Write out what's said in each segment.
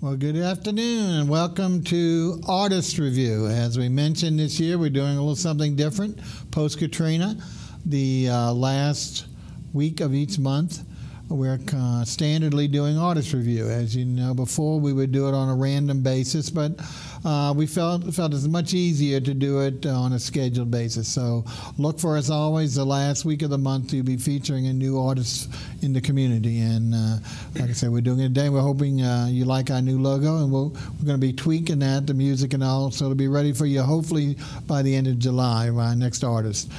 Well, good afternoon and welcome to Artist Review. As we mentioned this year, we're doing a little something different post-Katrina. The last week of each month, we're standardly doing Artist Review. As you know, before we would do it on a random basis, but we felt it's much easier to do it on a scheduled basis. So look for, as always, the last week of the month to be featuring a new artist in the community. And like I said, we're doing it today. We're hoping you like our new logo, and we're going to be tweaking that, the music and all, so to be ready for you hopefully by the end of July, our next artist.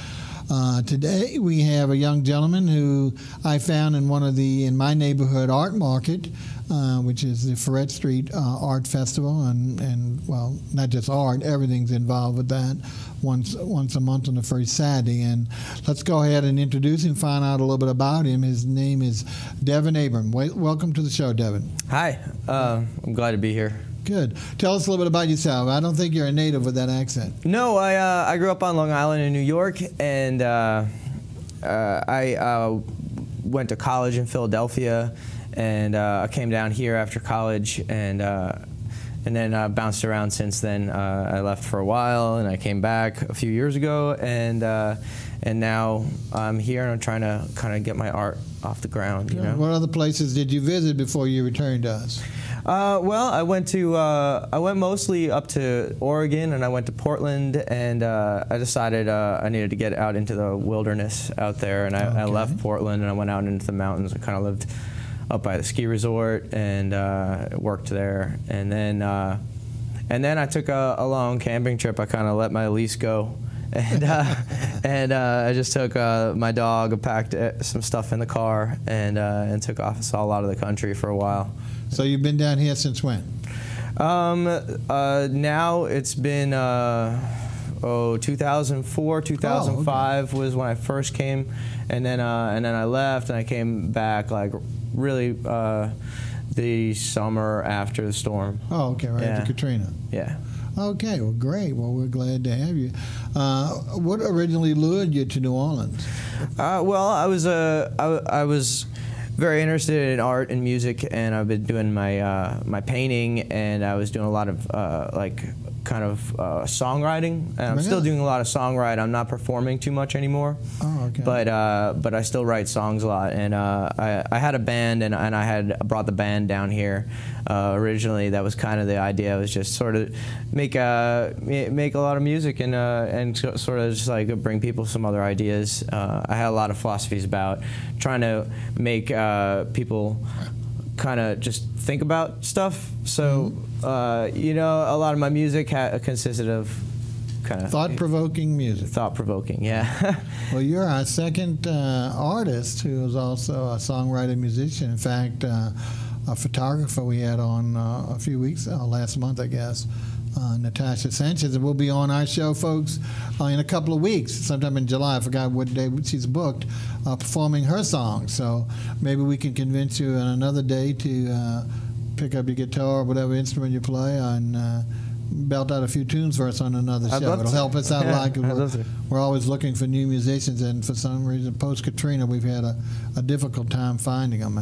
Today we have a young gentleman who I found in in my neighborhood art market, which is the Ferret Street Art Festival, and well, not just art, everything's involved with that once a month on the first Saturday. And let's go ahead and introduce him, find out a little bit about him. His name is Devin Abrams. Welcome to the show, Devin. Hi, I'm glad to be here. Good. Tell us a little bit about yourself. I don't think you're a native with that accent. No, I grew up on Long Island in New York, and I went to college in Philadelphia, and I came down here after college, and then bounced around since then. I left for a while, and I came back a few years ago, and now I'm here, and I'm trying to kind of get my art off the ground. You know? What other places did you visit before you returned to us? Well, I went mostly up to Oregon, and I went to Portland, and I decided I needed to get out into the wilderness out there, and I left Portland and I went out into the mountains. I kind of lived up by the ski resort and worked there, and then I took a long camping trip. I kind of let my lease go. And I just took my dog, packed some stuff in the car, and took off. I saw a lot of the country for a while. So you've been down here since when? Now it's been 2004, 2005 was when I first came, and then I left, and I came back like really the summer after the storm. Oh, okay, right after Katrina. Yeah. Okay, well, great. Well, we're glad to have you. What originally lured you to New Orleans? Well, I was very interested in art and music, and I've been doing my painting, and I was doing a lot of songwriting, and I'm still doing a lot of songwriting. I'm not performing too much anymore. Oh, okay. But I still write songs a lot, and I had a band, and I had brought the band down here originally. That was kind of the idea. It was just sort of make a lot of music and sort of just like bring people some other ideas. I had a lot of philosophies about trying to make people kind of just think about stuff. So, you know, a lot of my music consisted of kind of thought-provoking music. Thought-provoking, yeah. Well, you're our second artist who is also a songwriter, musician. In fact, a photographer we had on a few weeks, last month, I guess, Natasha Sanchez, and will be on our show, folks, in a couple of weeks, sometime in July. I forgot what day she's booked, performing her song. So maybe we can convince you on another day to pick up your guitar or whatever instrument you play and belt out a few tunes for us on another show. It'll help us out a lot. We're always looking for new musicians, and for some reason, post-Katrina, we've had a difficult time finding them.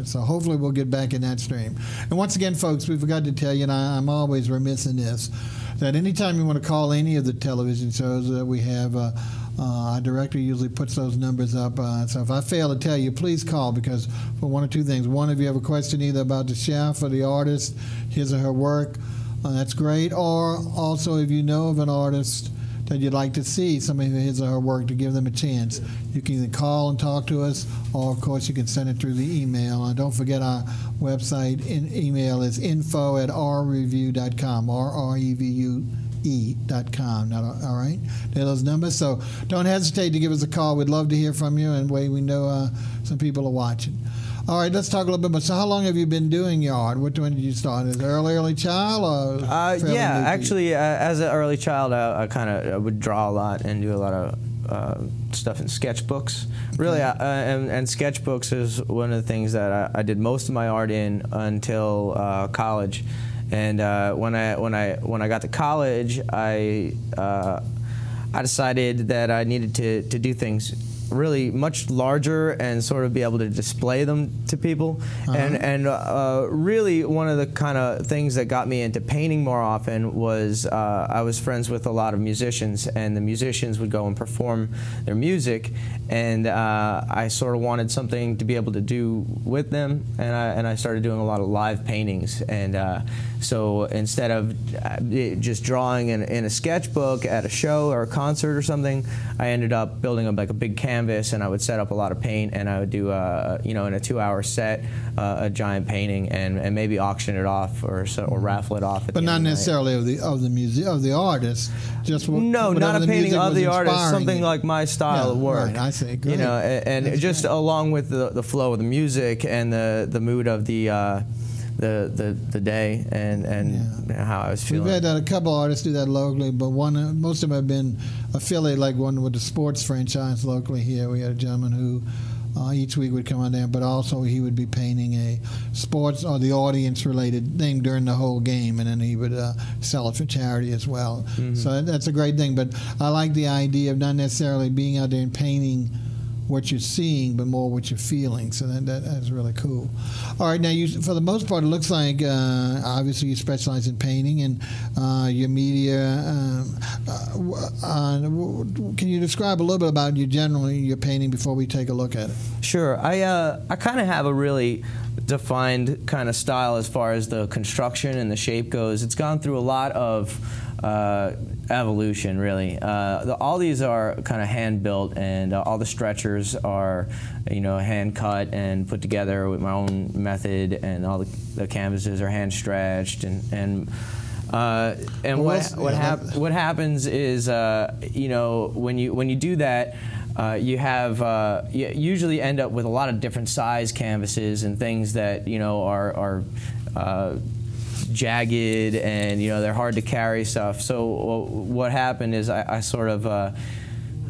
So hopefully we'll get back in that stream. And once again, folks, we forgot to tell you, and I'm always remiss in this, that anytime you want to call any of the television shows that we have, our director usually puts those numbers up. So if I fail to tell you, please call, because for one or two things. One, if you have a question either about the chef or the artist, his or her work, that's great. Or also, if you know of an artist that you'd like to see some of his or her work, to give them a chance, you can either call and talk to us, or of course you can send it through the email. And don't forget our website email is info@rrevue.com, R-R-E-V-U-E.com. All right? There are those numbers. So don't hesitate to give us a call. We'd love to hear from you, and we know some people are watching. All right, let's talk a little bit about, so how long have you been doing your art? When did you start? As an early child? Or yeah, actually, as an early child, I would draw a lot and do a lot of stuff in sketchbooks. Really, and sketchbooks is one of the things that I did most of my art in until college. And when I got to college, I decided that I needed to do things really much larger and sort of be able to display them to people. And really one of the kind of things that got me into painting more often was I was friends with a lot of musicians, and the musicians would go and perform their music, and I sort of wanted something to be able to do with them, and I started doing a lot of live paintings. And so instead of just drawing in a sketchbook at a show or a concert or something, I ended up building like a big canvas, and I would set up a lot of paint, and I would do you know, in a 2-hour set a giant painting, and maybe auction it off or raffle it off. But not necessarily of the artist. Just no, not a painting of the artist. Something like my style of work. Right, I see. Great. You know, and just great. Along with the flow of the music and the mood of the day and how I was feeling. We've had a couple artists do that locally, but most of them have been affiliated, like one with the sports franchise locally here. We had a gentleman who each week would come on there, but also he would be painting a sports or the audience-related thing during the whole game, and then he would sell it for charity as well. Mm-hmm. So that's a great thing. But I like the idea of not necessarily being out there and painting what you're seeing, but more what you're feeling. So that's really cool. All right, now for the most part, it looks like obviously you specialize in painting, and your media. Can you describe a little bit about your painting before we take a look at it? Sure. I kind of have a really defined kind of style as far as the construction and the shape goes. It's gone through a lot of evolution, really. All these are kind of hand built, and all the stretchers are, you know, hand cut and put together with my own method, and all the canvases are hand stretched, and what happens is, you know, when you do that, you usually end up with a lot of different size canvases and things that, you know, are jagged, and, you know, they're hard to carry stuff. So what happened is I sort of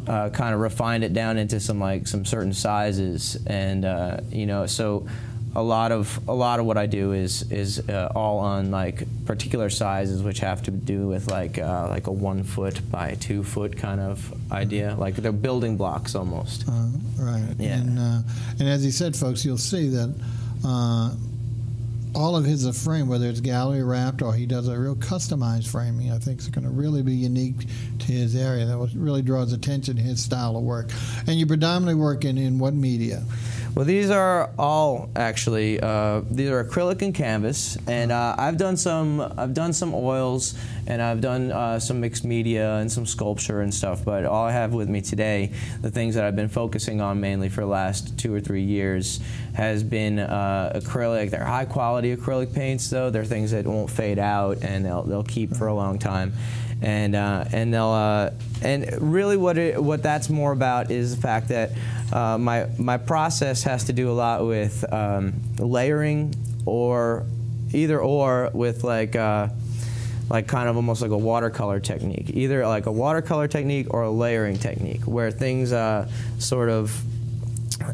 kind of refined it down into some certain sizes, and you know, so a lot of what I do is all on like particular sizes, which have to do with like a 1 foot by 2 foot kind of idea, like they're building blocks almost. Right. Yeah. And as he said, folks, you'll see that all of his frame, whether it's gallery wrapped or he does a real customized framing, I think is going to really be unique to his area. That really draws attention to his style of work. And you predominantly work in what media? Well, these are all actually these are acrylic and canvas, and I've done some oils, and I've done some mixed media and some sculpture and stuff. But all I have with me today, the things that I've been focusing on mainly for the last 2 or 3 years, has been acrylic. They're high quality acrylic paints, though. They're things that won't fade out, and they'll keep for a long time. And really what that's more about is the fact that my process has to do a lot with layering, or either or with like kind of almost like a watercolor technique, either like a watercolor technique or a layering technique, where things sort of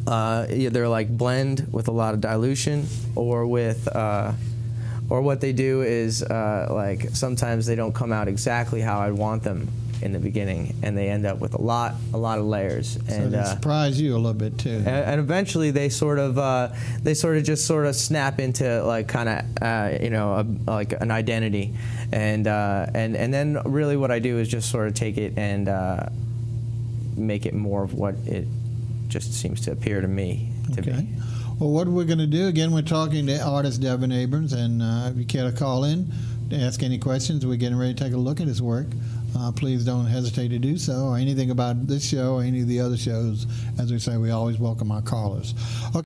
either like blend with a lot of dilution, or with or what they do is like sometimes they don't come out exactly how I want them in the beginning, and they end up with a lot of layers. And so they surprise you a little bit too. And eventually they sort of just snap into like kind of you know, like an identity, and then really what I do is just sort of take it and make it more of what it just seems to appear to me to be. Well, what we're going to do, again, we're talking to artist Devin Abrams, and if you care to call in to ask any questions, we're getting ready to take a look at his work. Please don't hesitate to do so, or anything about this show or any of the other shows. As we say, we always welcome our callers. Okay.